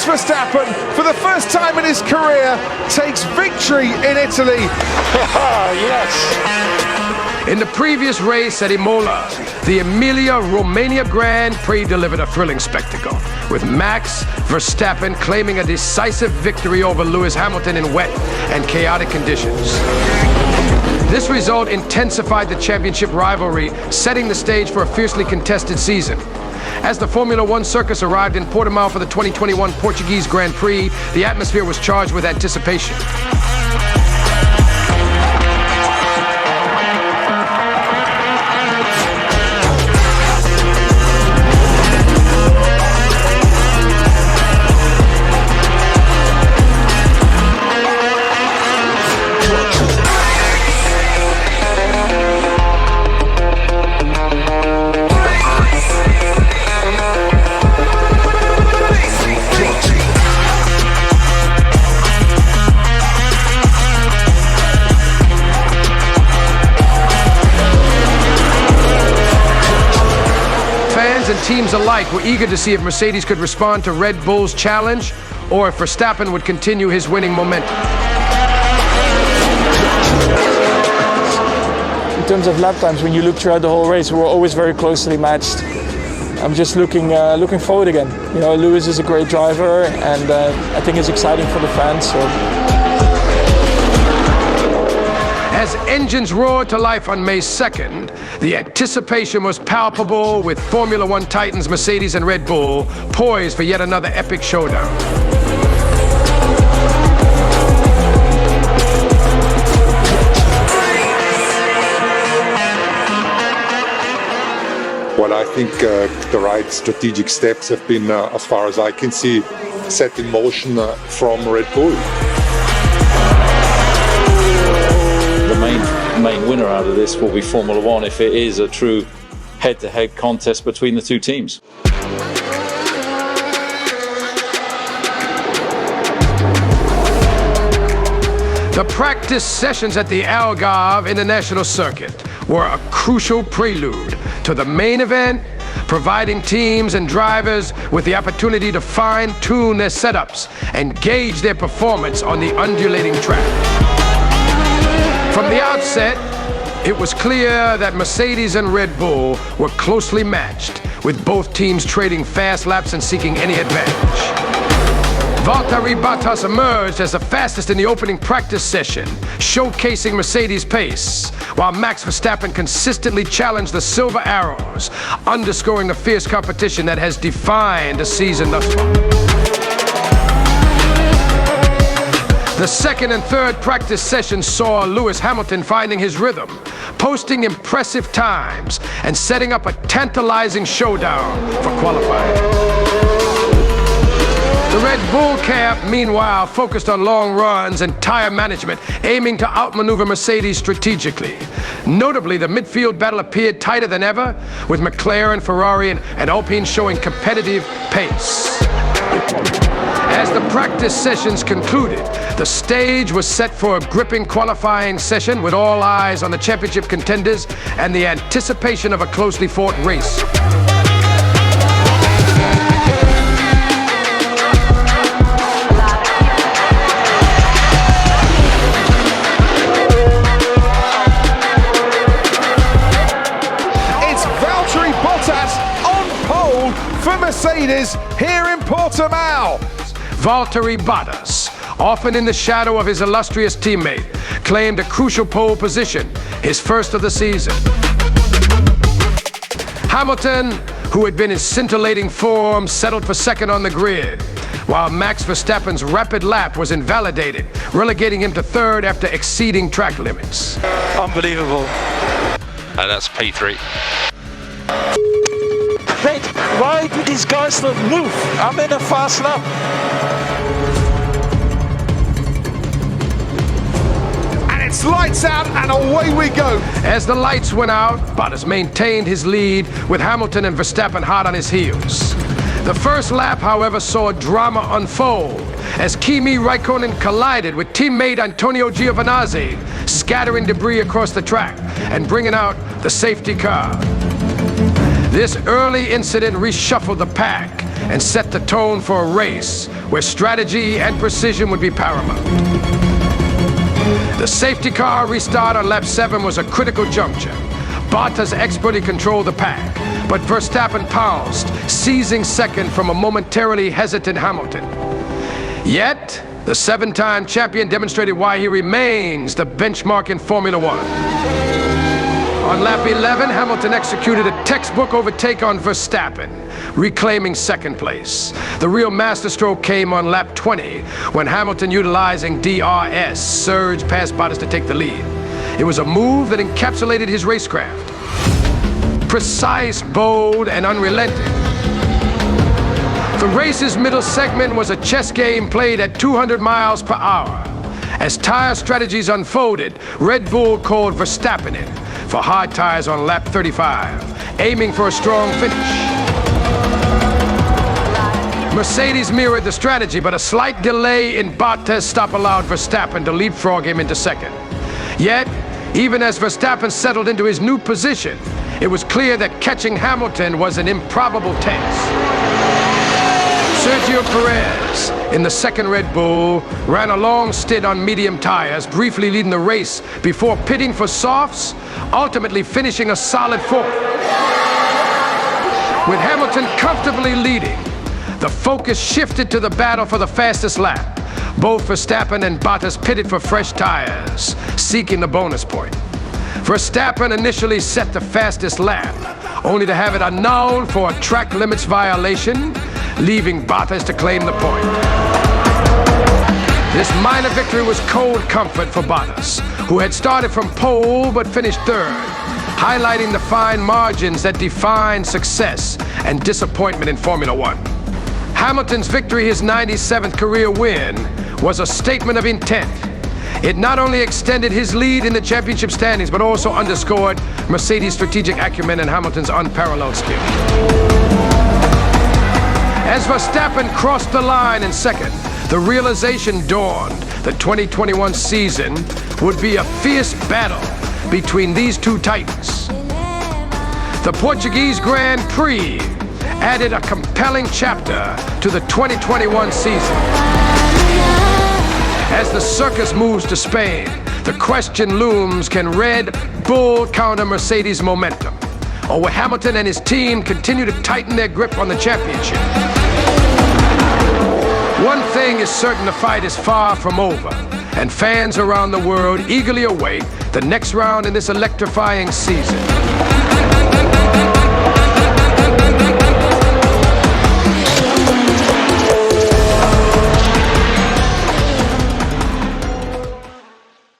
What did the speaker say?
Verstappen, for the first time in his career, takes victory in Italy. Yes. In the previous race at Imola, the Emilia Romagna Grand Prix delivered a thrilling spectacle, with Max Verstappen claiming a decisive victory over Lewis Hamilton in wet and chaotic conditions. This result intensified the championship rivalry, setting the stage for a fiercely contested season. As the Formula One circus arrived in Portimão for the 2021 Portuguese Grand Prix, the atmosphere was charged with anticipation. And teams alike were eager to see if Mercedes could respond to Red Bull's challenge or if Verstappen would continue his winning momentum. In terms of lap times, when you look throughout the whole race, we were always very closely matched. I'm just looking forward again. You know, Lewis is a great driver, and I think it's exciting for the fans. So. As engines roared to life on May 2nd, the anticipation was palpable, with Formula One titans Mercedes and Red Bull poised for yet another epic showdown. Well, I think the right strategic steps have been, as far as I can see, set in motion from Red Bull. The main winner out of this will be Formula One if it is a true head-to-head contest between the two teams. The practice sessions at the Algarve International Circuit were a crucial prelude to the main event, providing teams and drivers with the opportunity to fine-tune their setups and gauge their performance on the undulating track. From the outset, it was clear that Mercedes and Red Bull were closely matched, with both teams trading fast laps and seeking any advantage. Valtteri Bottas emerged as the fastest in the opening practice session, showcasing Mercedes' pace, while Max Verstappen consistently challenged the Silver Arrows, underscoring the fierce competition that has defined the season thus far. The second and third practice sessions saw Lewis Hamilton finding his rhythm, posting impressive times, and setting up a tantalizing showdown for qualifying. The Red Bull camp, meanwhile, focused on long runs and tire management, aiming to outmaneuver Mercedes strategically. Notably, the midfield battle appeared tighter than ever, with McLaren, Ferrari, and Alpine showing competitive pace. As the practice sessions concluded, the stage was set for a gripping qualifying session, with all eyes on the championship contenders and the anticipation of a closely fought race. It's Valtteri Bottas on pole for Mercedes here in Portimão. Valtteri Bottas, often in the shadow of his illustrious teammate, claimed a crucial pole position, his first of the season. Hamilton, who had been in scintillating form, settled for second on the grid, while Max Verstappen's rapid lap was invalidated, relegating him to third after exceeding track limits. Unbelievable. That's P3. Mate, why do these guys not move? I'm in a fast lap. And it's lights out and away we go. As the lights went out, Bottas maintained his lead, with Hamilton and Verstappen hot on his heels. The first lap, however, saw drama unfold as Kimi Raikkonen collided with teammate Antonio Giovinazzi, scattering debris across the track and bringing out the safety car. This early incident reshuffled the pack and set the tone for a race where strategy and precision would be paramount. The safety car restart on lap 7 was a critical juncture. Bottas expertly controlled the pack, but Verstappen pounced, seizing second from a momentarily hesitant Hamilton. Yet, the 7-time champion demonstrated why he remains the benchmark in Formula One. On lap 11, Hamilton executed a textbook overtake on Verstappen, reclaiming second place. The real masterstroke came on lap 20, when Hamilton, utilizing DRS, surged past Bottas to take the lead. It was a move that encapsulated his racecraft. Precise, bold, and unrelenting. The race's middle segment was a chess game played at 200 miles per hour. As tire strategies unfolded, Red Bull called Verstappen in for hard tires on lap 35, aiming for a strong finish. Mercedes mirrored the strategy, but a slight delay in Bottas' stop allowed Verstappen to leapfrog him into second. Yet, even as Verstappen settled into his new position, it was clear that catching Hamilton was an improbable task. Sergio Perez, in the second Red Bull, ran a long stint on medium tires, briefly leading the race before pitting for softs, ultimately finishing a solid fourth. With Hamilton comfortably leading, the focus shifted to the battle for the fastest lap. Both Verstappen and Bottas pitted for fresh tires, seeking the bonus point. Verstappen initially set the fastest lap, only to have it annulled for a track limits violation, leaving Bottas to claim the point. This minor victory was cold comfort for Bottas, who had started from pole but finished third, highlighting the fine margins that define success and disappointment in Formula One. Hamilton's victory, his 97th career win, was a statement of intent. It not only extended his lead in the championship standings, but also underscored Mercedes' strategic acumen and Hamilton's unparalleled skill. As Verstappen crossed the line in second, the realization dawned the 2021 season would be a fierce battle between these two titans. The Portuguese Grand Prix added a compelling chapter to the 2021 season. As the circus moves to Spain, the question looms, can Red Bull counter Mercedes' momentum? Or will Hamilton and his team continue to tighten their grip on the championship? One thing is certain, the fight is far from over, and fans around the world eagerly await the next round in this electrifying season.